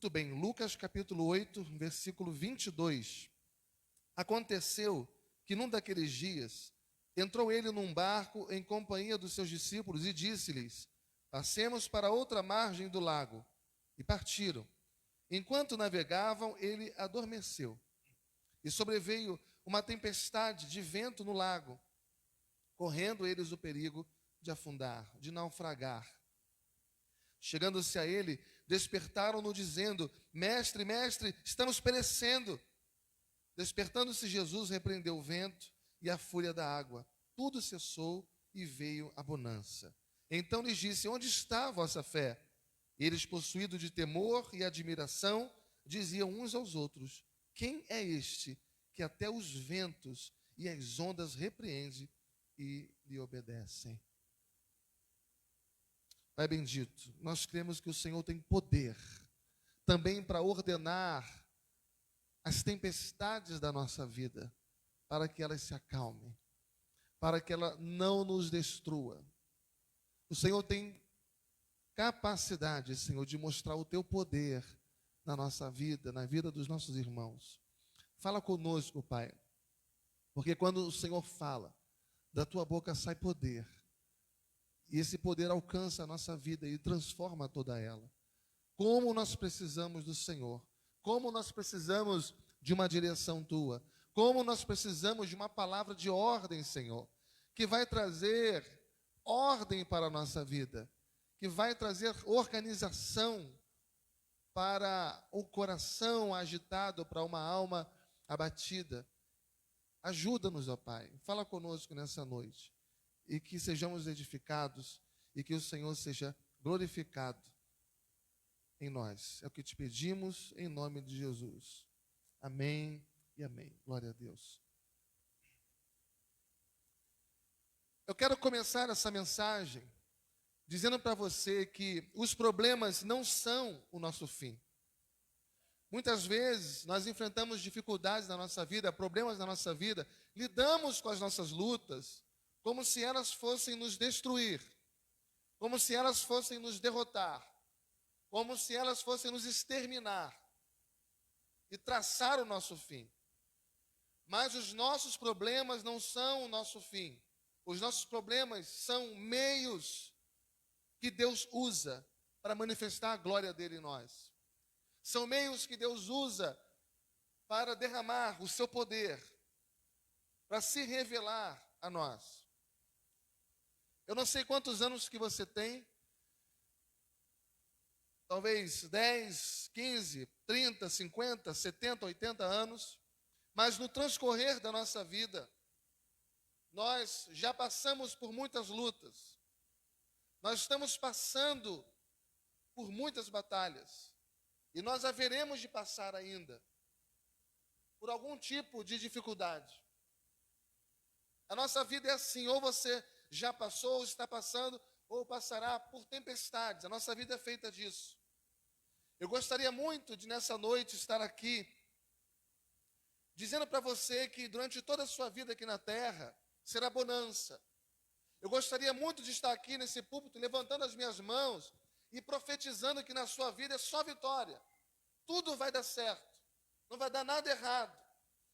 Muito bem, Lucas capítulo 8, versículo 22. Aconteceu que num daqueles dias, entrou ele num barco em companhia dos seus discípulos e disse-lhes: passemos para outra margem do lago. E partiram. Enquanto navegavam, ele adormeceu. E sobreveio uma tempestade de vento no lago, correndo eles o perigo de afundar, de naufragar. Chegando-se a ele, despertaram-no dizendo: mestre, mestre, estamos perecendo. Despertando-se Jesus, repreendeu o vento e a fúria da água. Tudo cessou e veio a bonança. Então lhes disse: onde está a vossa fé? Eles, possuídos de temor e admiração, diziam uns aos outros: quem é este que até os ventos e as ondas repreende e lhe obedecem? Pai bendito, nós cremos que o Senhor tem poder também para ordenar as tempestades da nossa vida, para que elas se acalmem, para que ela não nos destrua. O Senhor tem capacidade, Senhor, de mostrar o teu poder na nossa vida, na vida dos nossos irmãos. Fala conosco, Pai, porque quando o Senhor fala, da tua boca sai poder, e esse poder alcança a nossa vida e transforma toda ela. Como nós precisamos do Senhor, como nós precisamos de uma direção tua, como nós precisamos de uma palavra de ordem, Senhor, que vai trazer ordem para a nossa vida, que vai trazer organização para o coração agitado, para uma alma abatida. Ajuda-nos, ó Pai, fala conosco nessa noite, e que sejamos edificados, e que o Senhor seja glorificado em nós. É o que te pedimos, em nome de Jesus. Amém e amém. Glória a Deus. Eu quero começar essa mensagem dizendo para você que os problemas não são o nosso fim. Muitas vezes nós enfrentamos dificuldades na nossa vida, problemas na nossa vida, lidamos com as nossas lutas como se elas fossem nos destruir, como se elas fossem nos derrotar, como se elas fossem nos exterminar e traçar o nosso fim. Mas os nossos problemas não são o nosso fim. Os nossos problemas são meios que Deus usa para manifestar a glória dele em nós. São meios que Deus usa para derramar o seu poder, para se revelar a nós. Eu não sei quantos anos que você tem, talvez 10, 15, 30, 50, 70, 80 anos, mas no transcorrer da nossa vida, nós já passamos por muitas lutas, nós estamos passando por muitas batalhas, e nós haveremos de passar ainda por algum tipo de dificuldade. A nossa vida é assim, ou você já passou, ou está passando, ou passará por tempestades. A nossa vida é feita disso. Eu gostaria muito de nessa noite estar aqui dizendo para você que durante toda a sua vida aqui na terra será bonança. Eu gostaria muito de estar aqui nesse púlpito levantando as minhas mãos e profetizando que na sua vida é só vitória. Tudo vai dar certo, não vai dar nada errado.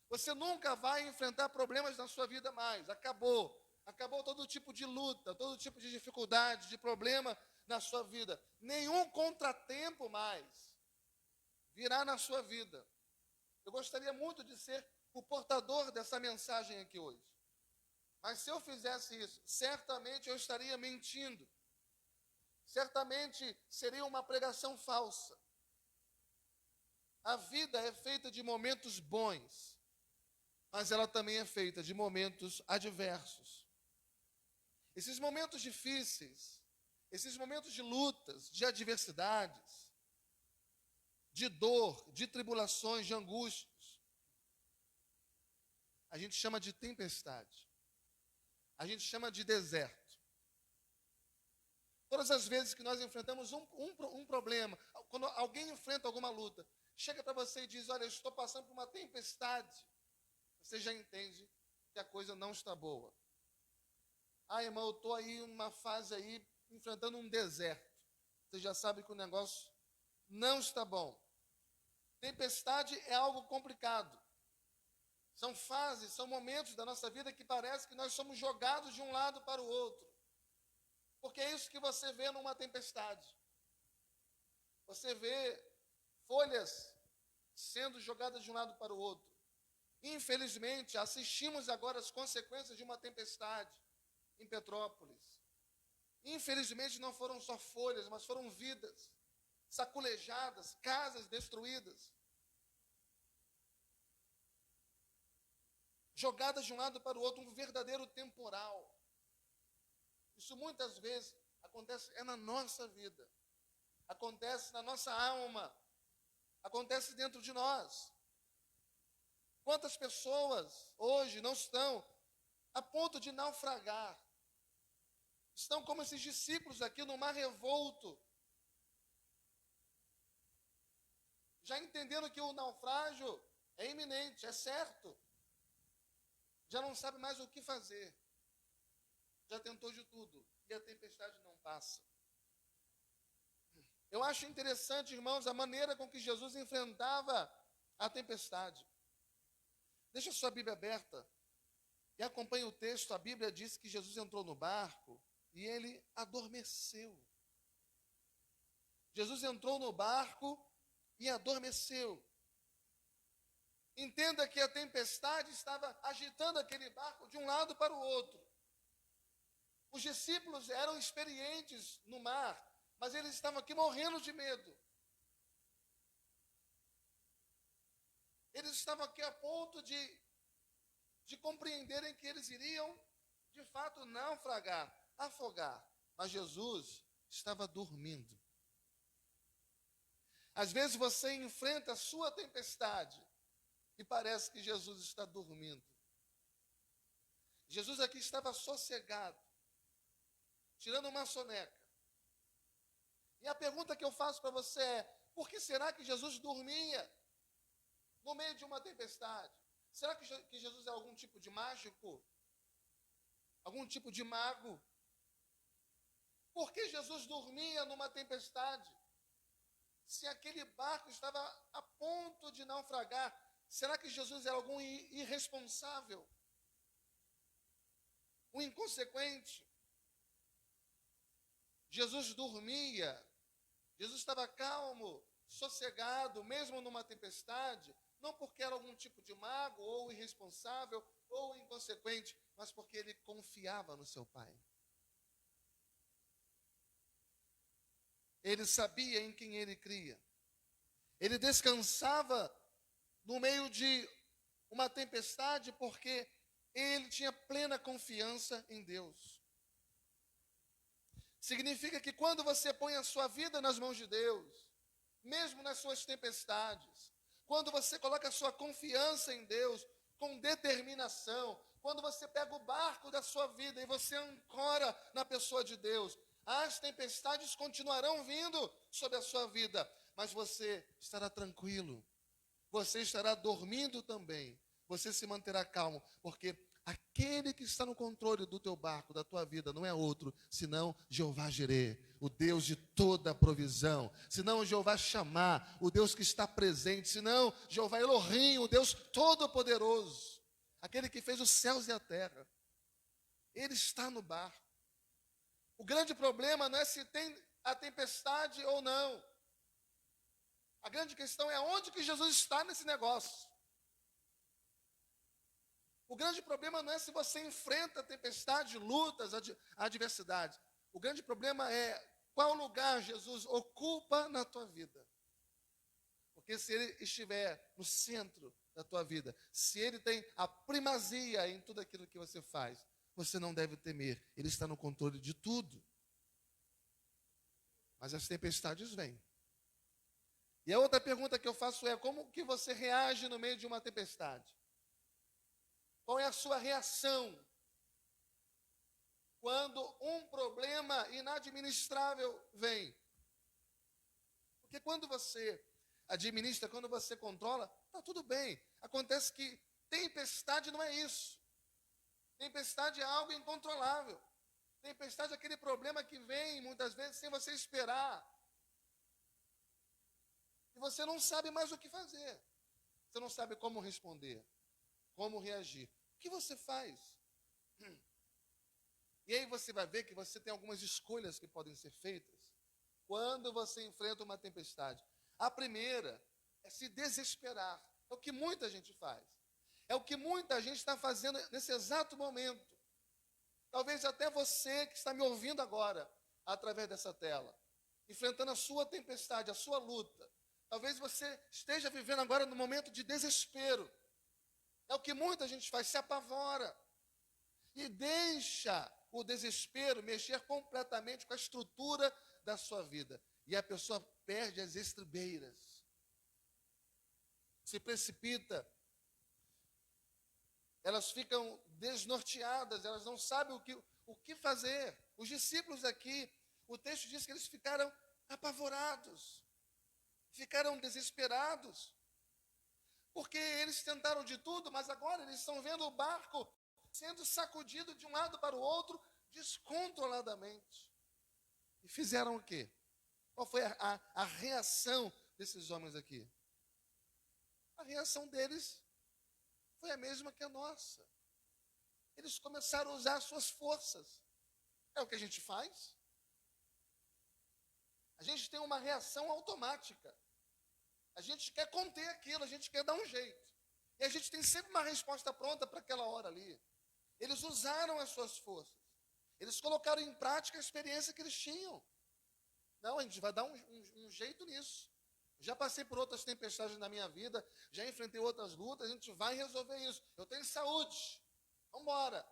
Você nunca vai enfrentar problemas na sua vida mais. Acabou. Acabou todo tipo de luta, todo tipo de dificuldade, de problema na sua vida. Nenhum contratempo mais virá na sua vida. Eu gostaria muito de ser o portador dessa mensagem aqui hoje. Mas se eu fizesse isso, certamente eu estaria mentindo. Certamente seria uma pregação falsa. A vida é feita de momentos bons, mas ela também é feita de momentos adversos. Esses momentos difíceis, esses momentos de lutas, de adversidades, de dor, de tribulações, de angústias, a gente chama de tempestade, a gente chama de deserto. Todas as vezes que nós enfrentamos um problema, quando alguém enfrenta alguma luta, chega para você e diz: olha, eu estou passando por uma tempestade, você já entende que a coisa não está boa. Ah, irmão, eu estou aí numa fase aí, enfrentando um deserto. Você já sabe que o negócio não está bom. Tempestade é algo complicado. São fases, são momentos da nossa vida que parece que nós somos jogados de um lado para o outro. Porque é isso que você vê numa tempestade. Você vê folhas sendo jogadas de um lado para o outro. Infelizmente, assistimos agora as consequências de uma tempestade em Petrópolis. Infelizmente, não foram só folhas, mas foram vidas saculejadas, casas destruídas, jogadas de um lado para o outro, um verdadeiro temporal. Isso muitas vezes acontece na nossa vida, acontece na nossa alma, acontece dentro de nós. Quantas pessoas hoje não estão a ponto de naufragar? Estão como esses discípulos aqui no mar revolto, já entendendo que o naufrágio é iminente, é certo. Já não sabe mais o que fazer. Já tentou de tudo e a tempestade não passa. Eu acho interessante, irmãos, a maneira com que Jesus enfrentava a tempestade. Deixa a sua Bíblia aberta e acompanhe o texto. A Bíblia diz que Jesus entrou no barco e ele adormeceu. Jesus entrou no barco e adormeceu. Entenda que a tempestade estava agitando aquele barco de um lado para o outro. Os discípulos eram experientes no mar, mas eles estavam aqui morrendo de medo. Eles estavam aqui a ponto de compreenderem que eles iriam, de fato, naufragar, afogar. Mas Jesus estava dormindo. Às vezes você enfrenta a sua tempestade e parece que Jesus está dormindo. Jesus aqui estava sossegado, tirando uma soneca. E a pergunta que eu faço para você é: por que será que Jesus dormia no meio de uma tempestade? Será que Jesus é algum tipo de mágico? Algum tipo de mago? Por que Jesus dormia numa tempestade? Se aquele barco estava a ponto de naufragar, será que Jesus era algum irresponsável? Um inconsequente? Jesus dormia, Jesus estava calmo, sossegado, mesmo numa tempestade, não porque era algum tipo de mago, ou irresponsável, ou inconsequente, mas porque ele confiava no seu Pai. Ele sabia em quem ele cria. Ele descansava no meio de uma tempestade porque ele tinha plena confiança em Deus. Significa que quando você põe a sua vida nas mãos de Deus, mesmo nas suas tempestades, quando você coloca a sua confiança em Deus com determinação, quando você pega o barco da sua vida e você ancora na pessoa de Deus, as tempestades continuarão vindo sobre a sua vida, mas você estará tranquilo, você estará dormindo também, você se manterá calmo, porque aquele que está no controle do teu barco, da tua vida, não é outro, senão Jeová Jireh, o Deus de toda a provisão, senão Jeová Shammah, o Deus que está presente, senão Jeová Elohim, o Deus todo-poderoso, aquele que fez os céus e a terra. Ele está no barco. O grande problema não é se tem a tempestade ou não. A grande questão é onde que Jesus está nesse negócio. O grande problema não é se você enfrenta tempestade, lutas, adversidades. O grande problema é qual lugar Jesus ocupa na tua vida. Porque se ele estiver no centro da tua vida, se ele tem a primazia em tudo aquilo que você faz, você não deve temer. Ele está no controle de tudo. Mas as tempestades vêm. E a outra pergunta que eu faço é: como que você reage no meio de uma tempestade? Qual é a sua reação quando um problema inadministrável vem? Porque quando você administra, quando você controla, está tudo bem. Acontece que tempestade não é isso. Tempestade é algo incontrolável. Tempestade é aquele problema que vem muitas vezes sem você esperar. E você não sabe mais o que fazer. Você não sabe como responder, como reagir. O que você faz? E aí você vai ver que você tem algumas escolhas que podem ser feitas quando você enfrenta uma tempestade. A primeira é se desesperar. É o que muita gente faz. É o que muita gente está fazendo nesse exato momento. Talvez até você que está me ouvindo agora, através dessa tela, enfrentando a sua tempestade, a sua luta. Talvez você esteja vivendo agora num momento de desespero. É o que muita gente faz, se apavora. E deixa o desespero mexer completamente com a estrutura da sua vida. E a pessoa perde as estribeiras. Se precipita. Elas ficam desnorteadas, elas não sabem o que fazer. Os discípulos aqui, o texto diz que eles ficaram apavorados, ficaram desesperados, porque eles tentaram de tudo, mas agora eles estão vendo o barco sendo sacudido de um lado para o outro, descontroladamente. E fizeram o quê? Qual foi a reação desses homens aqui? A reação deles foi a mesma que a nossa. Eles começaram a usar suas forças. É o que a gente faz. A gente tem uma reação automática. A gente quer conter aquilo, a gente quer dar um jeito. E a gente tem sempre uma resposta pronta para aquela hora ali. Eles usaram as suas forças. Eles colocaram em prática a experiência que eles tinham. Não, a gente vai dar um jeito nisso. Já passei por outras tempestades na minha vida, já enfrentei outras lutas, a gente vai resolver isso. Eu tenho saúde. Vamos embora.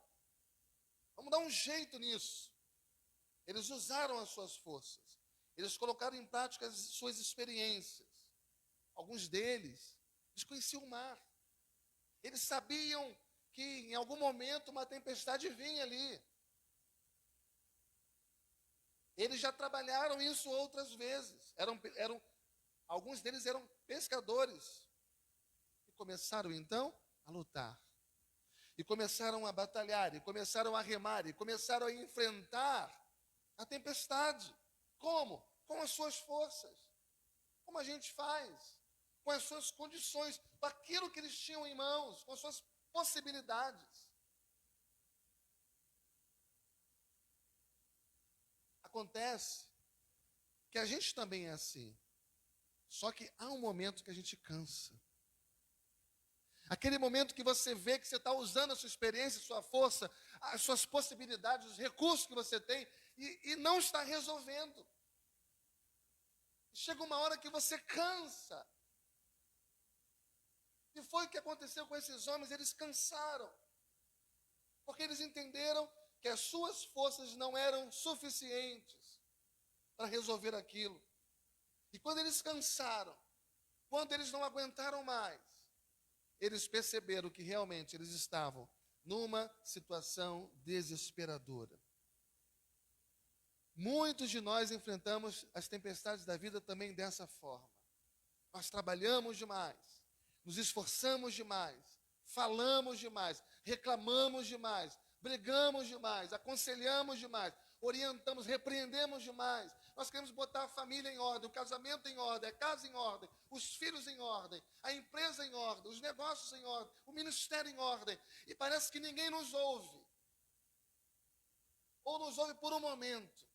Vamos dar um jeito nisso. Eles usaram as suas forças. Eles colocaram em prática as suas experiências. Alguns deles, eles conheciam o mar. Eles sabiam que em algum momento uma tempestade vinha ali. Eles já trabalharam isso outras vezes. Alguns deles eram pescadores. E começaram então a lutar. E começaram a batalhar, e começaram a remar, e começaram a enfrentar a tempestade. Como? Com as suas forças. Como a gente faz? Com as suas condições, com aquilo que eles tinham em mãos, com as suas possibilidades. Acontece que a gente também é assim. Só que há um momento que a gente cansa. Aquele momento que você vê que você está usando a sua experiência, a sua força, as suas possibilidades, os recursos que você tem e não está resolvendo. Chega uma hora que você cansa. E foi o que aconteceu com esses homens, eles cansaram. Porque eles entenderam que as suas forças não eram suficientes para resolver aquilo. E quando eles cansaram, quando eles não aguentaram mais, eles perceberam que realmente eles estavam numa situação desesperadora. Muitos de nós enfrentamos as tempestades da vida também dessa forma. Nós trabalhamos demais, nos esforçamos demais, falamos demais, reclamamos demais, brigamos demais, aconselhamos demais, orientamos, repreendemos demais. Nós queremos botar a família em ordem, o casamento em ordem, a casa em ordem, os filhos em ordem, a empresa em ordem, os negócios em ordem, o ministério em ordem. E parece que ninguém nos ouve. Ou nos ouve por um momento.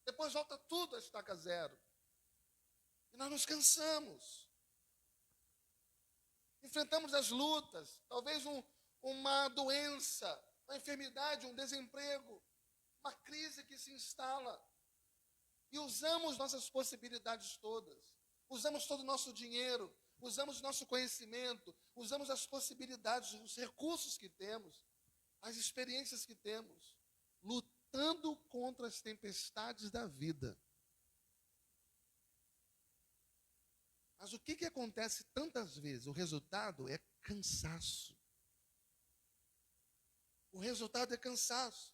Depois volta tudo a estaca zero. E nós nos cansamos. Enfrentamos as lutas, talvez uma doença, uma enfermidade, um desemprego, uma crise que se instala. E usamos nossas possibilidades todas. Usamos todo o nosso dinheiro, usamos nosso conhecimento, usamos as possibilidades, os recursos que temos, as experiências que temos, lutando contra as tempestades da vida. Mas o que acontece tantas vezes? O resultado é cansaço. O resultado é cansaço.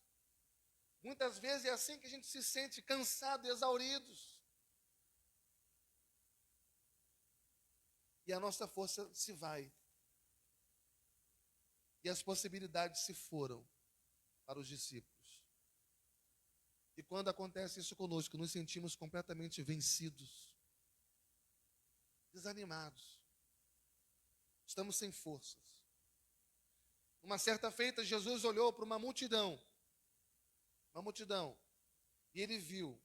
Muitas vezes é assim que a gente se sente cansado e exauridos. E a nossa força se vai. E as possibilidades se foram para os discípulos. E quando acontece isso conosco, nos sentimos completamente vencidos. desanimados. Estamos sem forças. Uma certa feita, Jesus olhou para uma multidão, e ele viu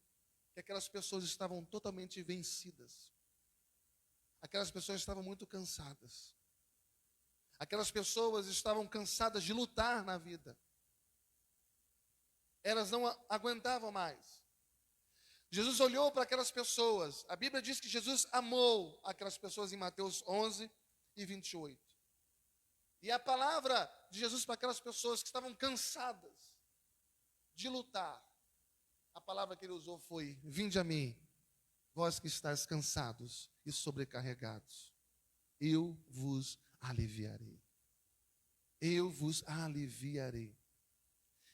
que aquelas pessoas estavam totalmente vencidas. Aquelas pessoas estavam muito cansadas. Aquelas pessoas estavam cansadas de lutar na vida. Elas não aguentavam mais. Jesus olhou para aquelas pessoas. A Bíblia diz que Jesus amou aquelas pessoas em Mateus 11 e 28. E a palavra de Jesus para aquelas pessoas que estavam cansadas de lutar, a palavra que ele usou foi: vinde a mim, vós que estáis cansados e sobrecarregados, eu vos aliviarei. Eu vos aliviarei.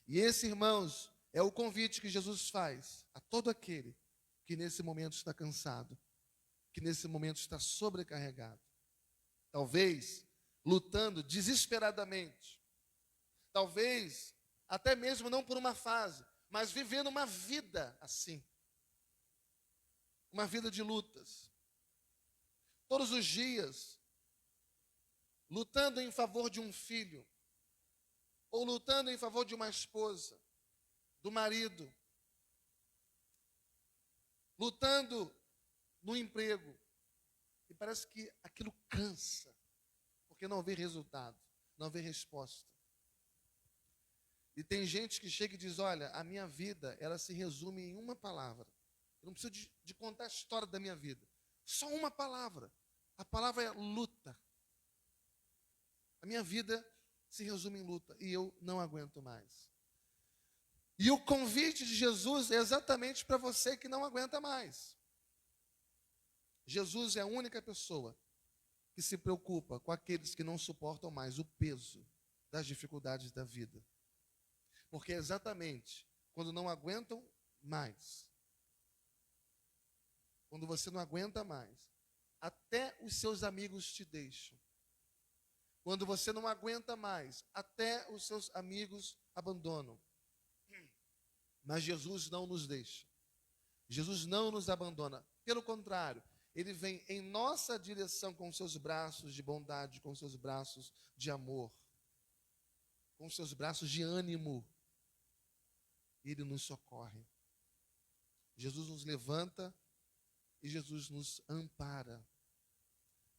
E esse, irmãos, é o convite que Jesus faz a todo aquele que nesse momento está cansado, que nesse momento está sobrecarregado. Talvez lutando desesperadamente. Talvez até mesmo não por uma fase, mas vivendo uma vida assim. Uma vida de lutas. Todos os dias, lutando em favor de um filho, ou lutando em favor de uma esposa, do marido, lutando no emprego. E parece que aquilo cansa, porque não vê resultado, não vê resposta. E tem gente que chega e diz: olha, a minha vida, ela se resume em uma palavra. Eu não preciso de contar a história da minha vida. Só uma palavra. A palavra é luta. A minha vida se resume em luta e eu não aguento mais. E o convite de Jesus é exatamente para você que não aguenta mais. Jesus é a única pessoa que se preocupa com aqueles que não suportam mais o peso das dificuldades da vida. Porque é exatamente quando não aguentam mais, quando você não aguenta mais, até os seus amigos te deixam. Quando você não aguenta mais, até os seus amigos abandonam. Mas Jesus não nos deixa. Jesus não nos abandona. Pelo contrário, Ele vem em nossa direção com seus braços de bondade, com seus braços de amor, com seus braços de ânimo. Ele nos socorre. Jesus nos levanta e Jesus nos ampara.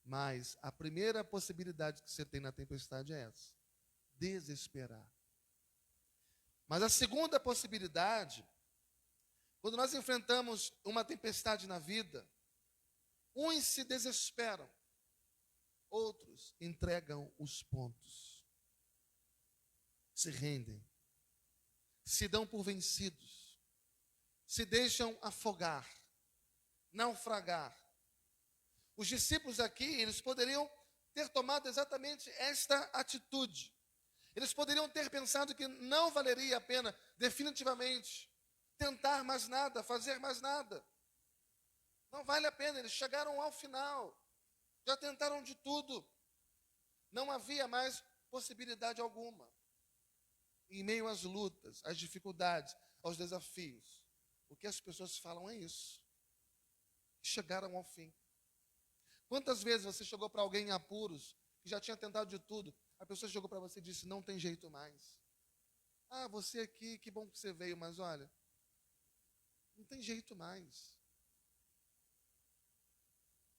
Mas a primeira possibilidade que você tem na tempestade é essa: desesperar. Mas a segunda possibilidade, quando nós enfrentamos uma tempestade na vida, uns se desesperam, outros entregam os pontos, se rendem, se dão por vencidos, se deixam afogar, naufragar. Os discípulos aqui, eles poderiam ter tomado exatamente esta atitude. Eles poderiam ter pensado que não valeria a pena, definitivamente, tentar mais nada, fazer mais nada. Não vale a pena, eles chegaram ao final. Já tentaram de tudo. Não havia mais possibilidade alguma. Em meio às lutas, às dificuldades, aos desafios, o que as pessoas falam é isso. Chegaram ao fim. Quantas vezes você chegou para alguém em apuros, que já tinha tentado de tudo, a pessoa chegou para você e disse: não tem jeito mais. Ah, você aqui, que bom que você veio, mas olha, não tem jeito mais.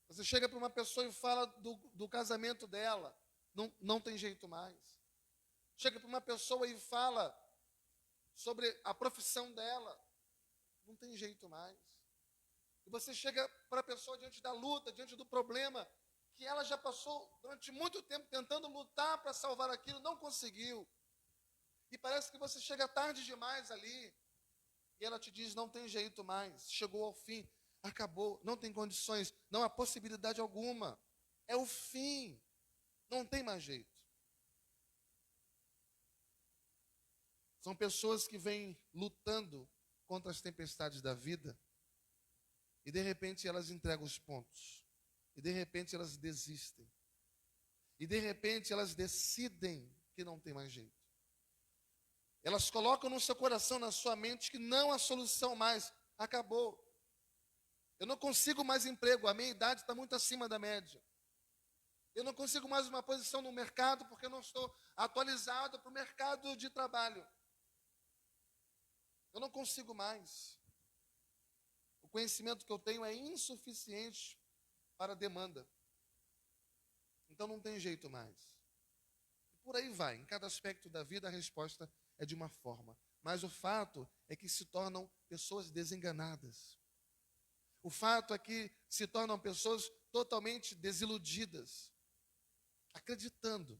Você chega para uma pessoa e fala do casamento dela, não tem jeito mais. Chega para uma pessoa e fala sobre a profissão dela, não tem jeito mais. E você chega para a pessoa diante da luta, diante do problema, que ela já passou durante muito tempo tentando lutar para salvar aquilo, não conseguiu. E parece que você chega tarde demais ali, e ela te diz: não tem jeito mais, chegou ao fim, acabou, não tem condições, não há possibilidade alguma. É o fim, não tem mais jeito. São pessoas que vêm lutando contra as tempestades da vida, e de repente elas entregam os pontos. E de repente elas desistem. E de repente elas decidem que não tem mais jeito. Elas colocam no seu coração, na sua mente, que não há solução mais. Acabou. Eu não consigo mais emprego, a minha idade está muito acima da média. Eu não consigo mais uma posição no mercado porque eu não estou atualizado para o mercado de trabalho. Eu não consigo mais. O conhecimento que eu tenho é insuficiente para a demanda. Então não tem jeito mais. E por aí vai. Em cada aspecto da vida a resposta é de uma forma. Mas o fato é que se tornam pessoas desenganadas. O fato é que se tornam pessoas totalmente desiludidas, acreditando,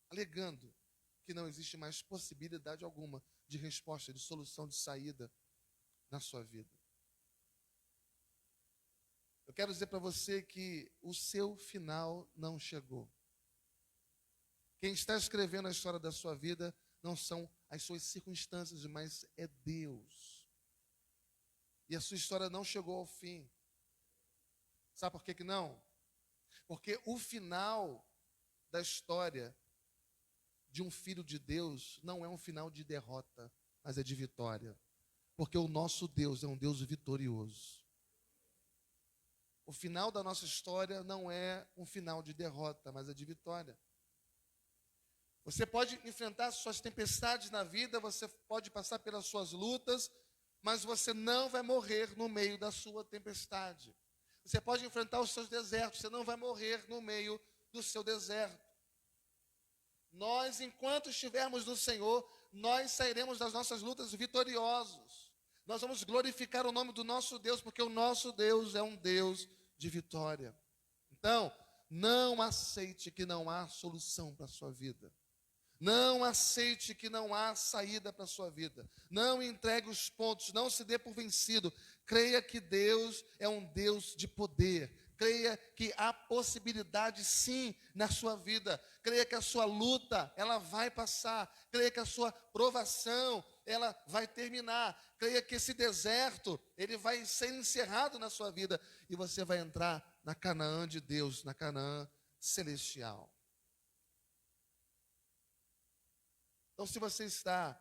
alegando que não existe mais possibilidade alguma de resposta, de solução, de saída na sua vida. Eu quero dizer para você que o seu final não chegou. Quem está escrevendo a história da sua vida não são as suas circunstâncias, mas é Deus. E a sua história não chegou ao fim. Sabe por que não? Porque o final da história de um filho de Deus não é um final de derrota, mas é de vitória. Porque o nosso Deus é um Deus vitorioso. O final da nossa história não é um final de derrota, mas é de vitória. Você pode enfrentar suas tempestades na vida, você pode passar pelas suas lutas, mas você não vai morrer no meio da sua tempestade. Você pode enfrentar os seus desertos, você não vai morrer no meio do seu deserto. Nós, enquanto estivermos no Senhor, nós sairemos das nossas lutas vitoriosos. Nós vamos glorificar o nome do nosso Deus, porque o nosso Deus é um Deus de vitória. Então, não aceite que não há solução para a sua vida. Não aceite que não há saída para a sua vida. Não entregue os pontos, não se dê por vencido. Creia que Deus é um Deus de poder. Creia que há possibilidade sim na sua vida. Creia que a sua luta, ela vai passar. Creia que a sua provação, ela vai terminar. Creia que esse deserto, ele vai ser encerrado na sua vida. E você vai entrar na Canaã de Deus, na Canaã celestial. Então, se você está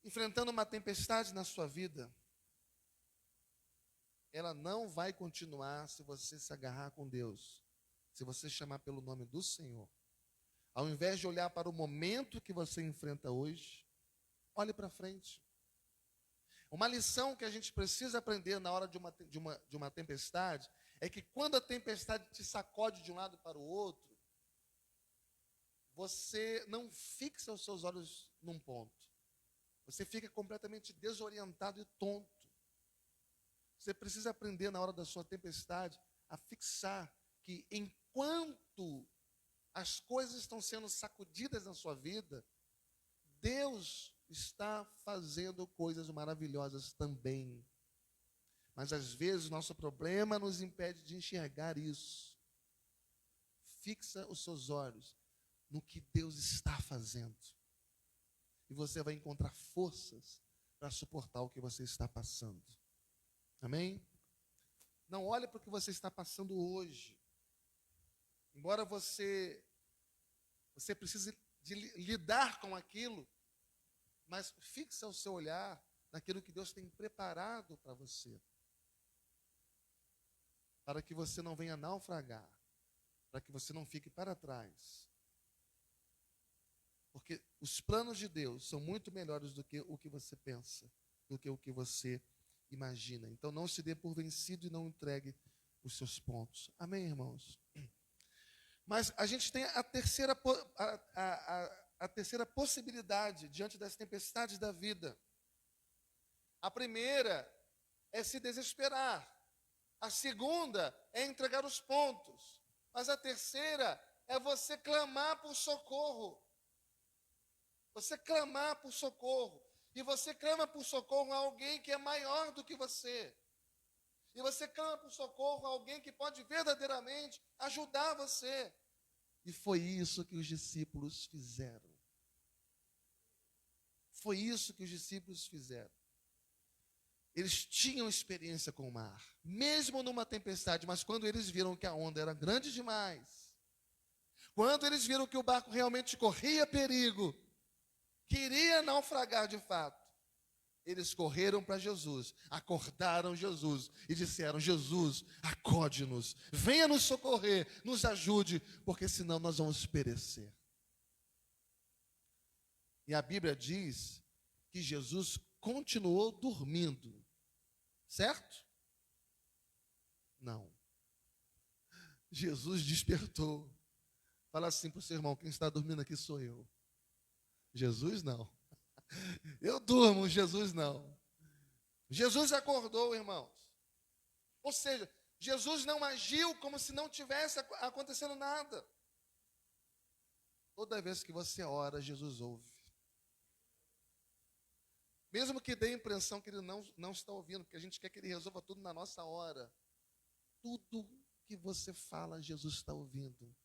enfrentando uma tempestade na sua vida, ela não vai continuar se você se agarrar com Deus, se você chamar pelo nome do Senhor. Ao invés de olhar para o momento que você enfrenta hoje, olhe para frente. Uma lição que a gente precisa aprender na hora de uma tempestade é que quando a tempestade te sacode de um lado para o outro, você não fixa os seus olhos num ponto. Você fica completamente desorientado e tonto. Você precisa aprender na hora da sua tempestade a fixar que enquanto as coisas estão sendo sacudidas na sua vida, Deus está fazendo coisas maravilhosas também. Mas às vezes o nosso problema nos impede de enxergar isso. Fixa os seus olhos no que Deus está fazendo. E você vai encontrar forças para suportar o que você está passando. Amém? Não olhe para o que você está passando hoje. Embora você precise de lidar com aquilo, mas fixa o seu olhar naquilo que Deus tem preparado para você. Para que você não venha naufragar. Para que você não fique para trás. Porque os planos de Deus são muito melhores do que o que você pensa, do que o que você imagina. Então não se dê por vencido e não entregue os seus pontos. Amém, irmãos? Mas a gente tem a terceira possibilidade diante das tempestades da vida. A primeira é se desesperar. A segunda é entregar os pontos. Mas a terceira é você clamar por socorro. Você clamar por socorro. E você clama por socorro a alguém que é maior do que você. E você clama por socorro a alguém que pode verdadeiramente ajudar você. E foi isso que os discípulos fizeram. Foi isso que os discípulos fizeram. Eles tinham experiência com o mar, mesmo numa tempestade, mas quando eles viram que a onda era grande demais, quando eles viram que o barco realmente corria perigo, que iria naufragar de fato, Eles correram para Jesus, acordaram Jesus e disseram: Jesus, acode-nos, venha nos socorrer, nos ajude, porque senão nós vamos perecer. E a Bíblia diz que Jesus continuou dormindo, certo? Não. Jesus despertou. Fala assim para o seu irmão: quem está dormindo aqui sou eu. Jesus não. Eu durmo, Jesus não. Jesus acordou, irmãos. Ou seja, Jesus não agiu como se não tivesse acontecendo nada. Toda vez que você ora, Jesus ouve. Mesmo que dê a impressão que ele não está ouvindo, porque a gente quer que ele resolva tudo na nossa hora. Tudo que você fala, Jesus está ouvindo.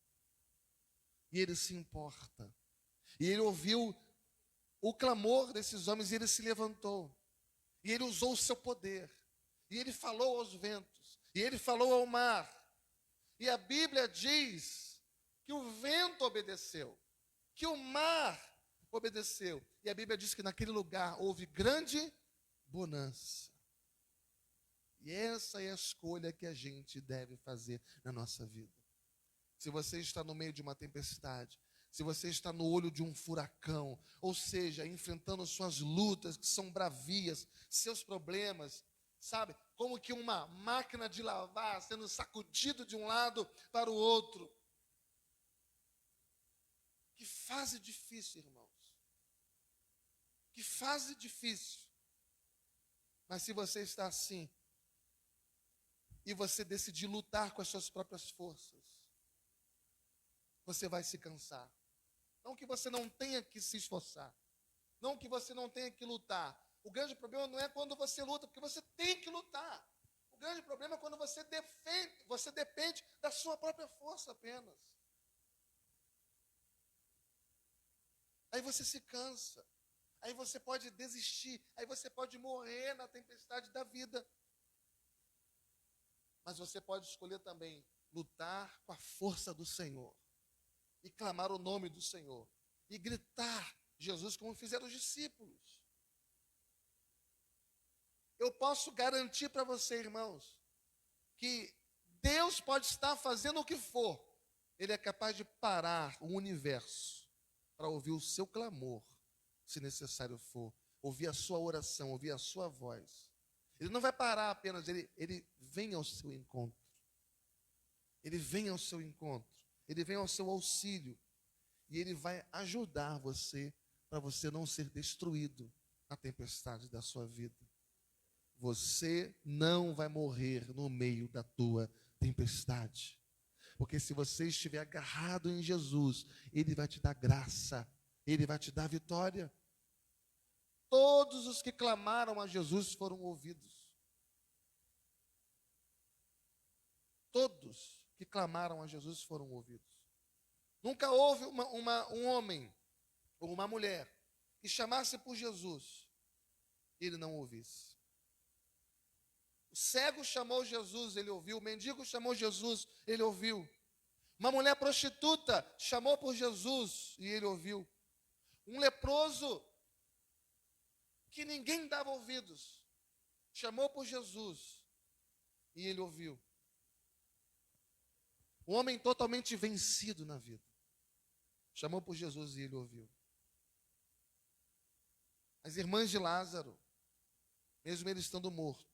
E ele se importa. E ele ouviu o clamor desses homens e ele se levantou. E ele usou o seu poder. E ele falou aos ventos. E ele falou ao mar. E a Bíblia diz que o vento obedeceu. Que o mar obedeceu. E a Bíblia diz que naquele lugar houve grande bonança. E essa é a escolha que a gente deve fazer na nossa vida. Se você está no meio de uma tempestade, se você está no olho de um furacão, ou seja, enfrentando suas lutas que são bravias, seus problemas, sabe? Como que uma máquina de lavar sendo sacudido de um lado para o outro. Que fase difícil, irmãos. Que fase difícil. Mas se você está assim, e você decidir lutar com as suas próprias forças, você vai se cansar. Não que você não tenha que se esforçar. Não que você não tenha que lutar. O grande problema não é quando você luta, porque você tem que lutar. O grande problema é quando você depende da sua própria força apenas. Aí você se cansa. Aí você pode desistir. Aí você pode morrer na tempestade da vida. Mas você pode escolher também lutar com a força do Senhor. E clamar o nome do Senhor. E gritar Jesus como fizeram os discípulos. Eu posso garantir para você, irmãos, que Deus pode estar fazendo o que for. Ele é capaz de parar o universo para ouvir o seu clamor, se necessário for. Ouvir a sua oração, ouvir a sua voz. Ele não vai parar apenas, ele vem ao seu encontro. Ele vem ao seu encontro. Ele vem ao seu auxílio. E ele vai ajudar você para você não ser destruído na tempestade da sua vida. Você não vai morrer no meio da tua tempestade. Porque se você estiver agarrado em Jesus, Ele vai te dar graça. Ele vai te dar vitória. Todos os que clamaram a Jesus foram ouvidos. Todos que clamaram a Jesus foram ouvidos. Nunca houve um homem ou uma mulher que chamasse por Jesus e ele não ouvisse. O cego chamou Jesus, ele ouviu. O mendigo chamou Jesus, ele ouviu. Uma mulher prostituta chamou por Jesus e ele ouviu. Um leproso que ninguém dava ouvidos chamou por Jesus e ele ouviu. Um homem totalmente vencido na vida chamou por Jesus e ele ouviu. As irmãs de Lázaro, mesmo ele estando morto,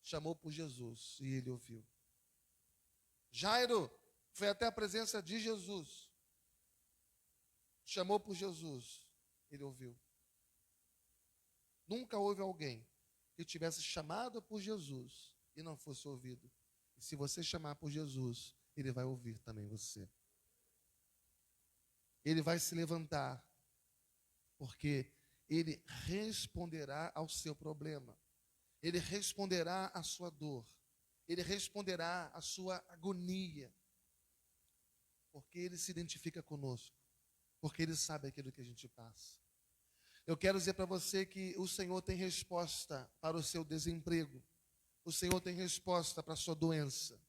chamou por Jesus e ele ouviu. Jairo foi até a presença de Jesus, chamou por Jesus, ele ouviu. Nunca houve alguém que tivesse chamado por Jesus e não fosse ouvido. E se você chamar por Jesus, ele vai ouvir também você. Ele vai se levantar, porque ele responderá ao seu problema. Ele responderá à sua dor. Ele responderá à sua agonia. Porque ele se identifica conosco. Porque ele sabe aquilo que a gente passa. Eu quero dizer para você que o Senhor tem resposta para o seu desemprego. O Senhor tem resposta para a sua doença.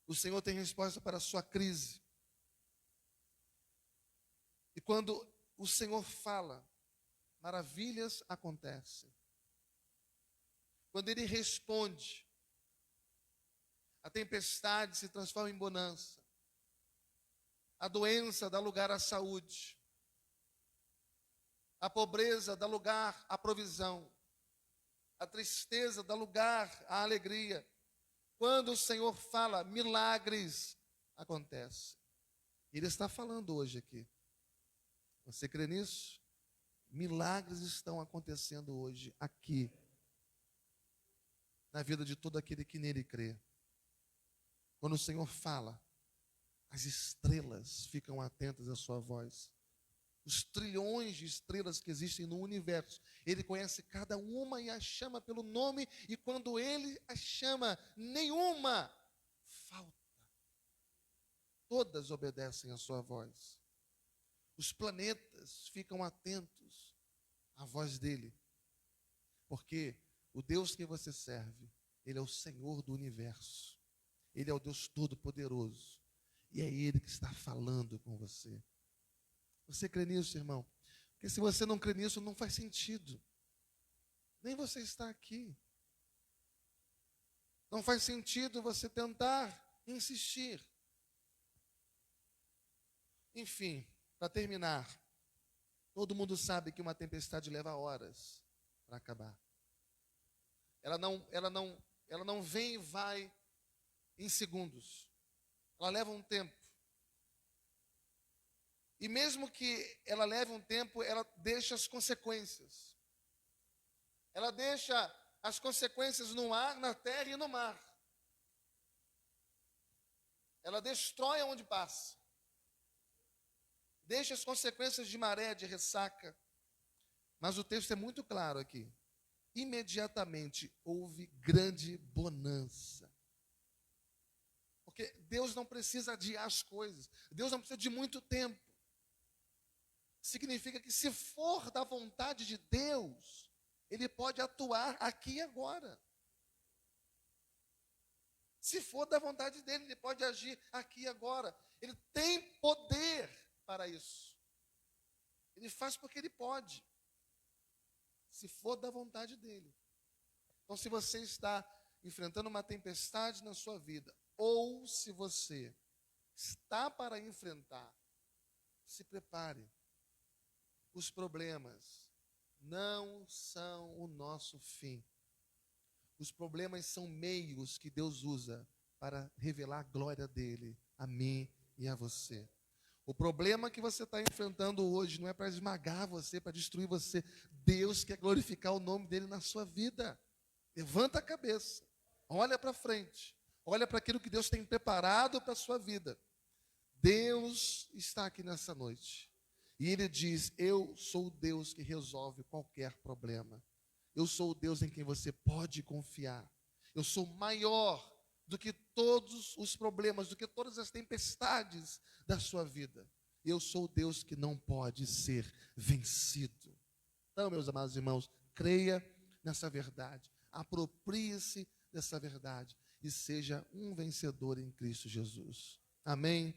O Senhor tem resposta para a sua crise. E quando o Senhor fala, maravilhas acontecem. Quando ele responde, a tempestade se transforma em bonança. A doença dá lugar à saúde. A pobreza dá lugar à provisão. A tristeza dá lugar à alegria. Quando o Senhor fala, milagres acontecem. Ele está falando hoje aqui. Você crê nisso? Milagres estão acontecendo hoje, aqui, na vida de todo aquele que nele crê. Quando o Senhor fala, as estrelas ficam atentas à sua voz. Os trilhões de estrelas que existem no universo, Ele conhece cada uma e a chama pelo nome, e quando Ele a chama, nenhuma falta. Todas obedecem à sua voz. Os planetas ficam atentos à voz dEle, porque o Deus que você serve, Ele é o Senhor do universo. Ele é o Deus Todo-Poderoso. E é Ele que está falando com você. Você crê nisso, irmão? Porque se você não crê nisso, não faz sentido. Nem você está aqui. Não faz sentido você tentar insistir. Enfim, para terminar, todo mundo sabe que uma tempestade leva horas para acabar. Ela não vem e vai em segundos. Ela leva um tempo. E mesmo que ela leve um tempo, ela deixa as consequências. Ela deixa as consequências no ar, na terra e no mar. Ela destrói onde passa. Deixa as consequências de maré, de ressaca. Mas o texto é muito claro aqui. Imediatamente houve grande bonança. Porque Deus não precisa adiar as coisas. Deus não precisa de muito tempo. Significa que se for da vontade de Deus, Ele pode atuar aqui e agora. Se for da vontade dEle, Ele pode agir aqui e agora. Ele tem poder para isso. Ele faz porque Ele pode. Se for da vontade dEle. Então, se você está enfrentando uma tempestade na sua vida, ou se você está para enfrentar, se prepare. Os problemas não são o nosso fim. Os problemas são meios que Deus usa para revelar a glória dele a mim e a você. O problema que você está enfrentando hoje não é para esmagar você, para destruir você. Deus quer glorificar o nome dele na sua vida. Levanta a cabeça, olha para frente, olha para aquilo que Deus tem preparado para a sua vida. Deus está aqui nessa noite. E Ele diz, eu sou o Deus que resolve qualquer problema. Eu sou o Deus em quem você pode confiar. Eu sou maior do que todos os problemas, do que todas as tempestades da sua vida. Eu sou o Deus que não pode ser vencido. Então, meus amados irmãos, creia nessa verdade. Aproprie-se dessa verdade e seja um vencedor em Cristo Jesus. Amém?